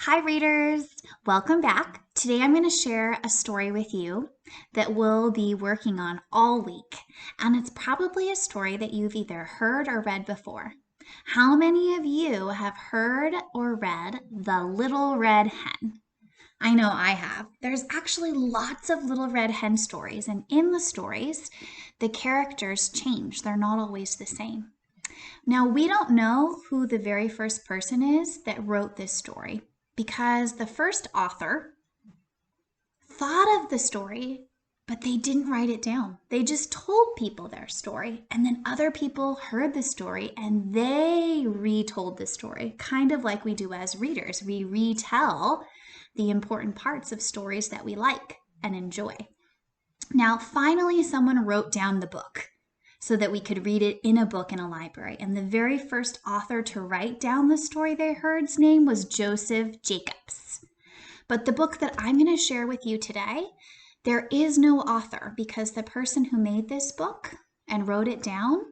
Hi readers, welcome back. Today I'm going to share a story with you that we'll be working on all week. And it's probably a story that you've either heard or read before. How many of you have heard or read The Little Red Hen? I know I have. There's actually lots of Little Red Hen stories, and in the stories, the characters change. They're not always the same. Now, we don't know who the very first person is that wrote this story because the first author thought of the story, but they didn't write it down. They just told people their story, and then other people heard the story and they retold the story, kind of like we do as readers. We retell the important parts of stories that we like and enjoy. Now, finally, someone wrote down the book so that we could read it in a book in a library. And the very first author to write down the story they heard's name was Joseph Jacobs. But the book that I'm going to share with you today, there is no author because the person who made this book and wrote it down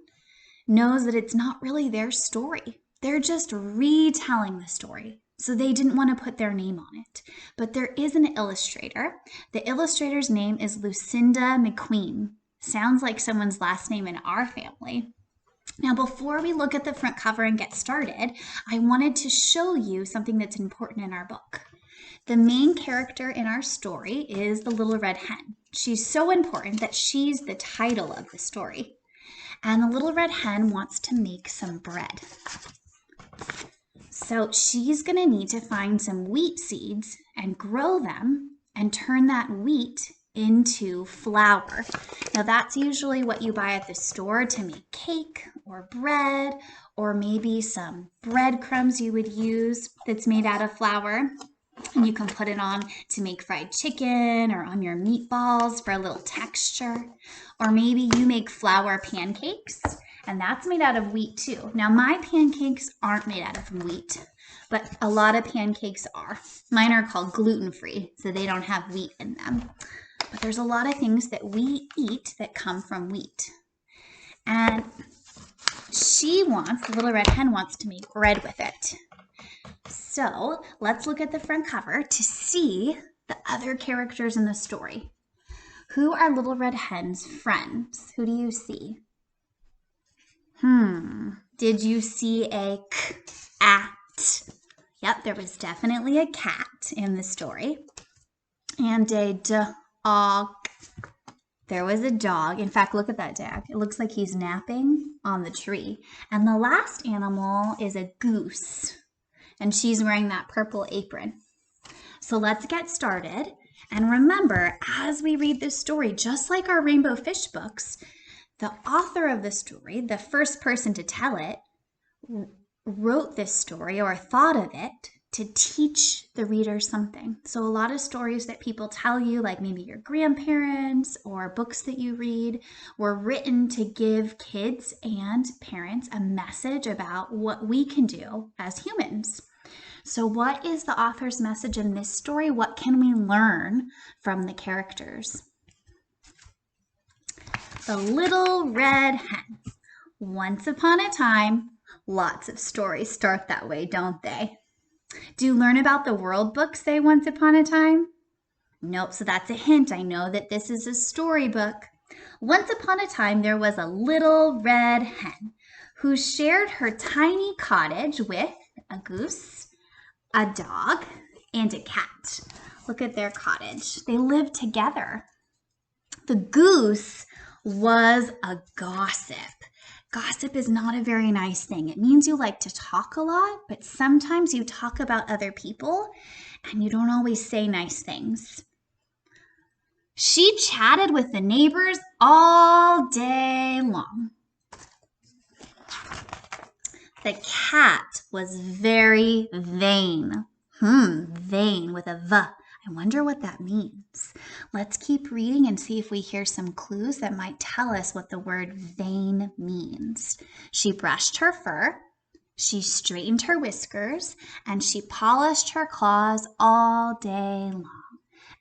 knows that it's not really their story. They're just retelling the story. So they didn't want to put their name on it. But there is an illustrator. The illustrator's name is Lucinda McQueen. Sounds like someone's last name in our family. Now, before we look at the front cover and get started, I wanted to show you something that's important in our book. The main character in our story is the Little Red Hen. She's so important that she's the title of the story. And the Little Red Hen wants to make some bread. So she's going to need to find some wheat seeds and grow them and turn that wheat into flour. Now that's usually what you buy at the store to make cake or bread, or maybe some breadcrumbs you would use that's made out of flour. And you can put it on to make fried chicken or on your meatballs for a little texture. Or maybe you make flour pancakes, and that's made out of wheat too. Now my pancakes aren't made out of wheat, but a lot of pancakes are. Mine are called gluten-free, so they don't have wheat in them. But there's a lot of things that we eat that come from wheat. And the Little Red Hen wants to make bread with it. So let's look at the front cover to see the other characters in the story. Who are Little Red Hen's friends? Who do you see? Did you see a cat? Yep, there was definitely a cat in the story. And a dog. There was a dog. In fact, look at that dog. It looks like he's napping on the tree. And the last animal is a goose. And she's wearing that purple apron. So let's get started. And remember, as we read this story, just like our Rainbow Fish books, the author of the story, the first person to tell it, wrote this story or thought of it to teach the reader something. So a lot of stories that people tell you, like maybe your grandparents or books that you read, were written to give kids and parents a message about what we can do as humans. So what is the author's message in this story? What can we learn from the characters? The Little Red Hen. Once upon a time, lots of stories start that way, don't they? Do you learn about the world book say Once Upon a Time? Nope, so that's a hint. I know that this is a storybook. Once upon a time, there was a little red hen who shared her tiny cottage with a goose, a dog, and a cat. Look at their cottage. They lived together. The goose was a gossip. Gossip is not a very nice thing. It means you like to talk a lot, but sometimes you talk about other people and you don't always say nice things. She chatted with the neighbors all day long. The cat was very vain. Vain with a V. I wonder what that means. Let's keep reading and see if we hear some clues that might tell us what the word vain means. She brushed her fur, she straightened her whiskers, and she polished her claws all day long.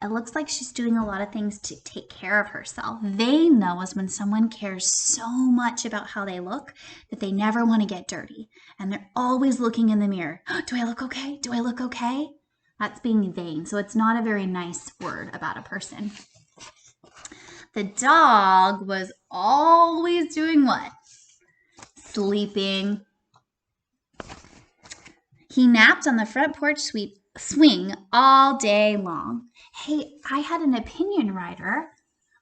It looks like she's doing a lot of things to take care of herself. Vain, though, is when someone cares so much about how they look that they never want to get dirty. And they're always looking in the mirror. Do I look okay? Do I look okay? That's being vain, so it's not a very nice word about a person. The dog was always doing what? Sleeping. He napped on the front porch swing all day long. Hey, I had an opinion writer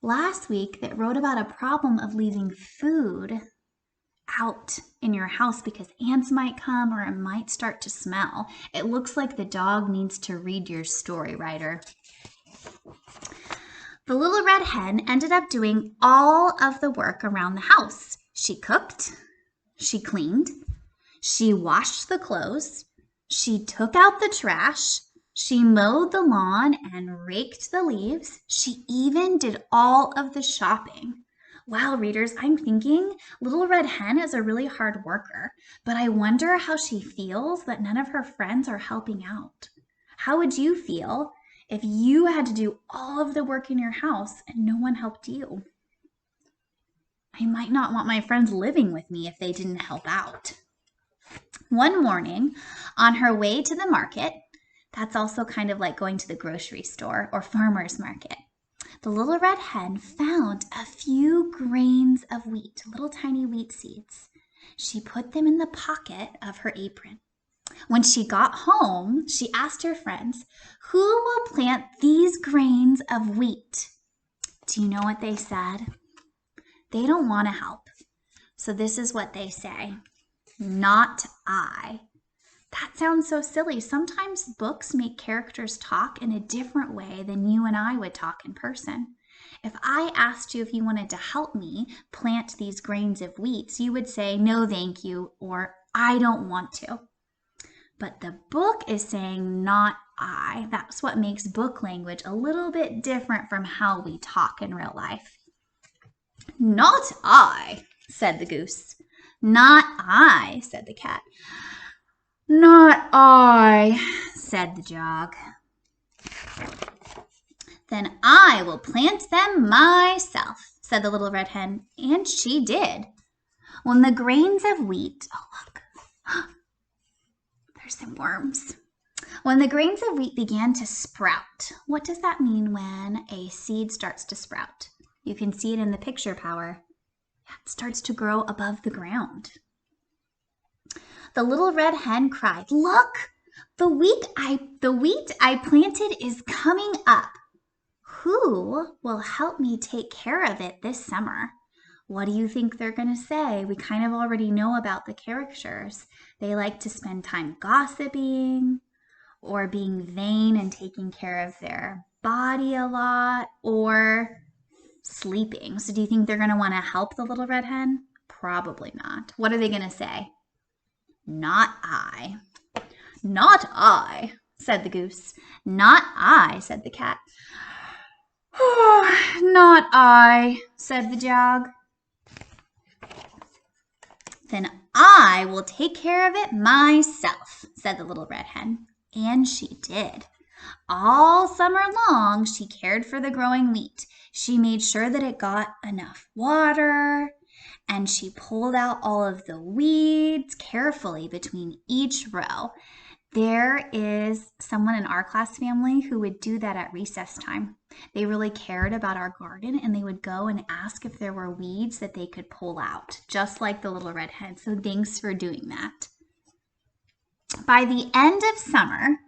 last week that wrote about a problem of leaving food out in your house because ants might come or it might start to smell. It looks like the dog needs to read your story, writer. The little red hen ended up doing all of the work around the house. She cooked, she cleaned, she washed the clothes, she took out the trash, she mowed the lawn and raked the leaves. She even did all of the shopping. Wow, readers, I'm thinking Little Red Hen is a really hard worker, but I wonder how she feels that none of her friends are helping out. How would you feel if you had to do all of the work in your house and no one helped you? I might not want my friends living with me if they didn't help out. One morning, on her way to the market, that's also kind of like going to the grocery store or farmer's market, the little red hen found a few grains of wheat, little tiny wheat seeds. She put them in the pocket of her apron. When she got home, she asked her friends, "Who will plant these grains of wheat?" Do you know what they said? They don't want to help. So this is what they say: "Not I." That sounds so silly. Sometimes books make characters talk in a different way than you and I would talk in person. If I asked you if you wanted to help me plant these grains of wheat, you would say, "No, thank you," or "I don't want to." But the book is saying, "Not I." That's what makes book language a little bit different from how we talk in real life. "Not I," said the goose. "Not I," said the cat. "Not I," said the dog. "Then I will plant them myself," said the little red hen, and she did. When the grains of wheat, oh look, there's some worms. When the grains of wheat began to sprout, what does that mean when a seed starts to sprout? You can see it in the picture power. It starts to grow above the ground. The little red hen cried, "Look, the wheat I planted is coming up. Who will help me take care of it this summer?" What do you think they're going to say? We kind of already know about the characters. They like to spend time gossiping or being vain and taking care of their body a lot or sleeping. So do you think they're going to want to help the little red hen? Probably not. What are they going to say? "Not I." "Not I," said the goose. "Not I," said the cat. "Oh, not I," said the dog. "Then I will take care of it myself," said the little red hen. And she did. All summer long, she cared for the growing wheat. She made sure that it got enough water, and she pulled out all of the weeds carefully between each row. There is someone in our class family who would do that at recess time. They really cared about our garden, and they would go and ask if there were weeds that they could pull out, just like the little red hen. So thanks for doing that. By the end of summer,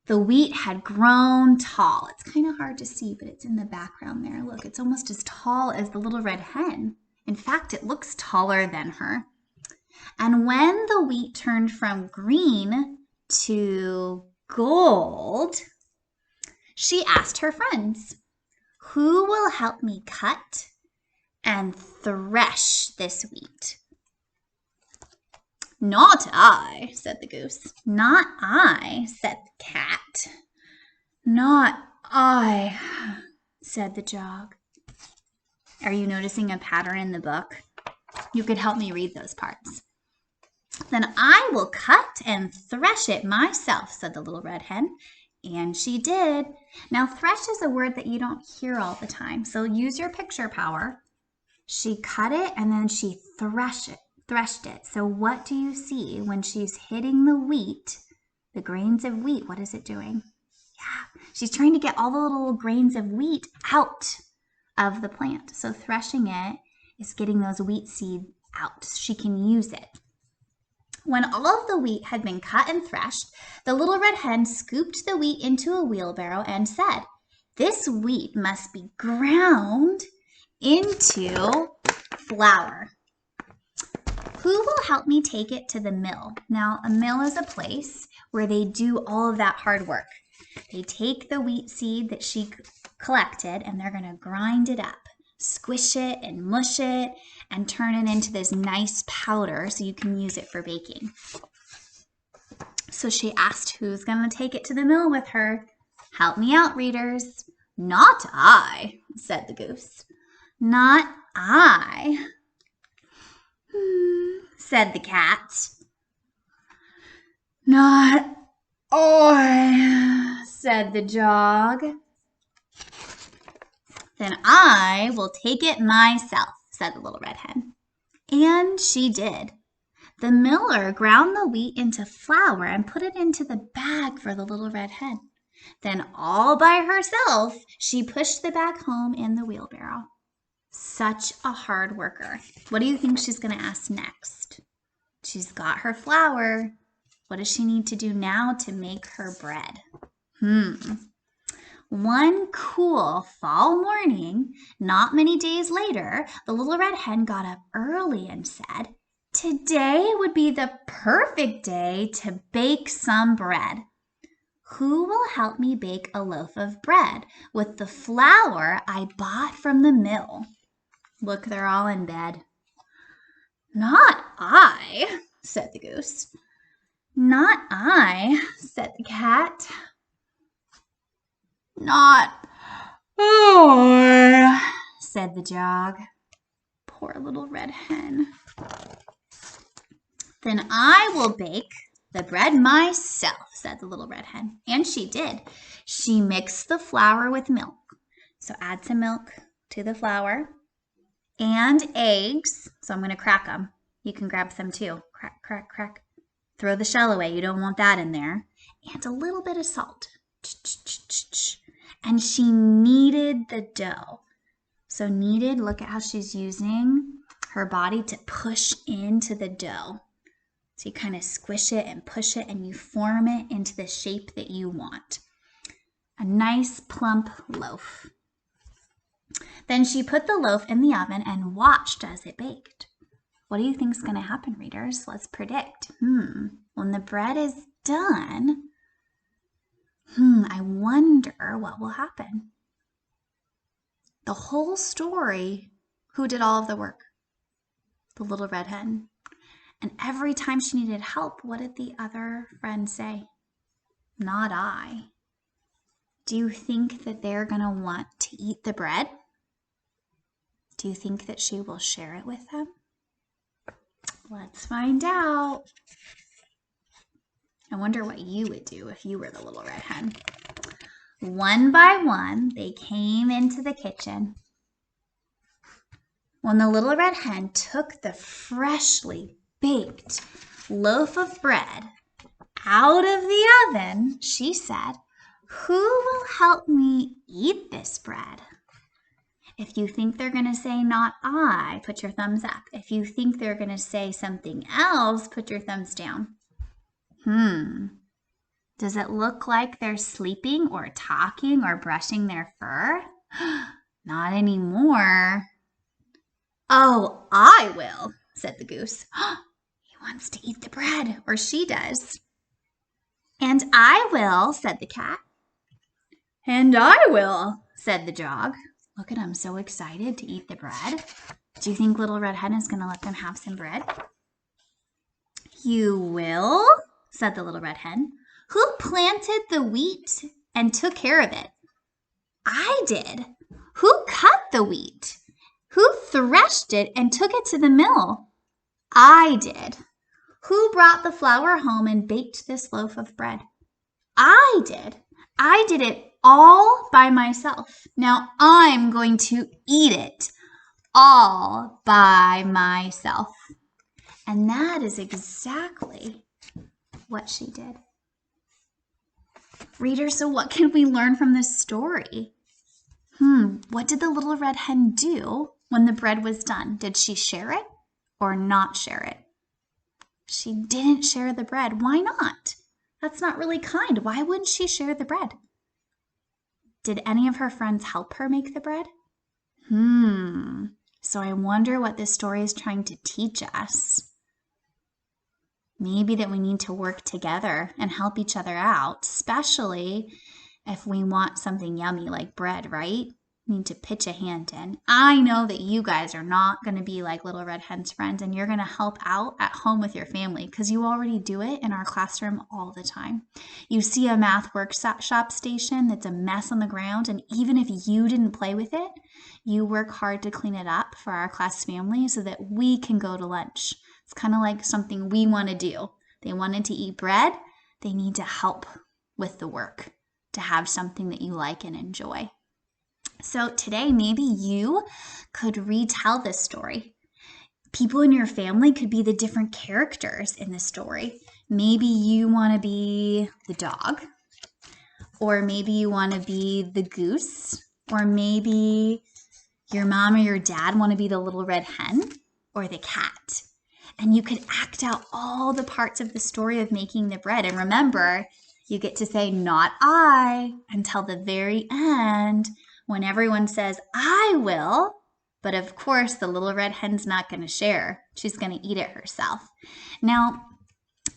the wheat had grown tall. It's kind of hard to see, but it's in the background there. Look, it's almost as tall as the little red hen. In fact, it looks taller than her. And when the wheat turned from green to gold, she asked her friends, "Who will help me cut and thresh this wheat?" "Not I," said the goose. "Not I," said the cat. "Not I," said the dog. Are you noticing a pattern in the book? You could help me read those parts. "Then I will cut and thresh it myself," said the little red hen. And she did. Now, thresh is a word that you don't hear all the time, so use your picture power. She cut it and then she threshed it. So what do you see when she's hitting the wheat, the grains of wheat? What is it doing? She's trying to get all the little grains of wheat out of the plant. So threshing it is getting those wheat seeds out so she can use it. When all of the wheat had been cut and threshed, the little red hen scooped the wheat into a wheelbarrow and said, "This wheat must be ground into flour. Who will help me take it to the mill?" Now, a mill is a place where they do all of that hard work. They take the wheat seed that she collected and they're going to grind it up, squish it and mush it, and turn it into this nice powder so you can use it for baking. So she asked who's going to take it to the mill with her. "Help me out, readers." "Not I," said the goose. "Not I," said the cat. "Not I," said the dog. "Then I will take it myself," said the little red hen. And she did. The miller ground the wheat into flour and put it into the bag for the little red hen. Then all by herself, she pushed the bag home in the wheelbarrow. Such a hard worker. What do you think she's going to ask next? She's got her flour. What does she need to do now to make her bread? One cool fall morning, not many days later, the little red hen got up early and said, "Today would be the perfect day to bake some bread. Who will help me bake a loaf of bread with the flour I bought from the mill?" Look, they're all in bed. "Not I," said the goose. "Not I," said the cat. "Not I," said the dog. Poor little red hen. "Then I will bake the bread myself," said the little red hen. And she did. She mixed the flour with milk. So add some milk to the flour and eggs. So I'm going to crack them. You can grab some too. Crack, crack, crack. Throw the shell away. You don't want that in there. And a little bit of salt. And she kneaded the dough. So kneaded, look at how she's using her body to push into the dough. So you kind of squish it and push it and you form it into the shape that you want. A nice plump loaf. Then she put the loaf in the oven and watched as it baked. What do you think is going to happen, readers? Let's predict. When the bread is done, I wonder what will happen. The whole story, who did all of the work? The little red hen. And every time she needed help, what did the other friend say? "Not I." Do you think that they're going to want to eat the bread? Do you think that she will share it with them? Let's find out. I wonder what you would do if you were the little red hen. One by one, they came into the kitchen. When the little red hen took the freshly baked loaf of bread out of the oven, she said, "Who will help me eat this bread?" If you think they're going to say "not I," put your thumbs up. If you think they're going to say something else, put your thumbs down. Does it look like they're sleeping or talking or brushing their fur? Not anymore. "Oh, I will," said the goose. He wants to eat the bread, or she does. "And I will," said the cat. "And I will," said the dog. Look at them, so excited to eat the bread. Do you think little red hen is going to let them have some bread? "You will," said the little red hen. "Who planted the wheat and took care of it?" "I did." "Who cut the wheat? Who threshed it and took it to the mill?" "I did." "Who brought the flour home and baked this loaf of bread?" "I did. I did it all by myself. Now I'm going to eat it all by myself." And that is exactly what she did. Reader, so what can we learn from this story? What did the little red hen do when the bread was done? Did she share it or not share it? She didn't share the bread. Why not? That's not really kind. Why wouldn't she share the bread? Did any of her friends help her make the bread? So I wonder what this story is trying to teach us. Maybe that we need to work together and help each other out, especially if we want something yummy like bread, right? We need to pitch a hand in. I know that you guys are not going to be like Little Red Hen's friends, and you're going to help out at home with your family because you already do it in our classroom all the time. You see a math workshop station that's a mess on the ground, and even if you didn't play with it, you work hard to clean it up for our class family so that we can go to lunch. It's kind of like something we want to do. They wanted to eat bread. They need to help with the work to have something that you like and enjoy. So today, maybe you could retell this story. People in your family could be the different characters in the story. Maybe you want to be the dog, or maybe you want to be the goose, or maybe your mom or your dad want to be the little red hen or the cat. And you could act out all the parts of the story of making the bread. And remember, you get to say, not I, until the very end when everyone says, I will. But of course, the little red hen's not going to share. She's going to eat it herself. Now,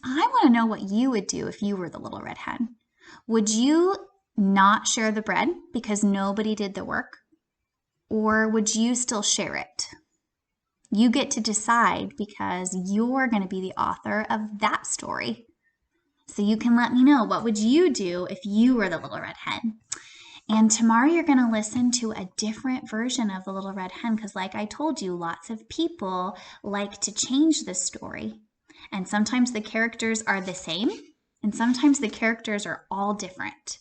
I want to know what you would do if you were the little red hen. Would you not share the bread because nobody did the work? Or would you still share it? You get to decide because you're going to be the author of that story. So you can let me know, what would you do if you were the little red hen? And tomorrow you're going to listen to a different version of the little red hen because like I told you, lots of people like to change the story. And sometimes the characters are the same and sometimes the characters are all different.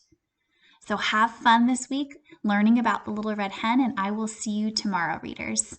So have fun this week learning about the little red hen, and I will see you tomorrow, readers.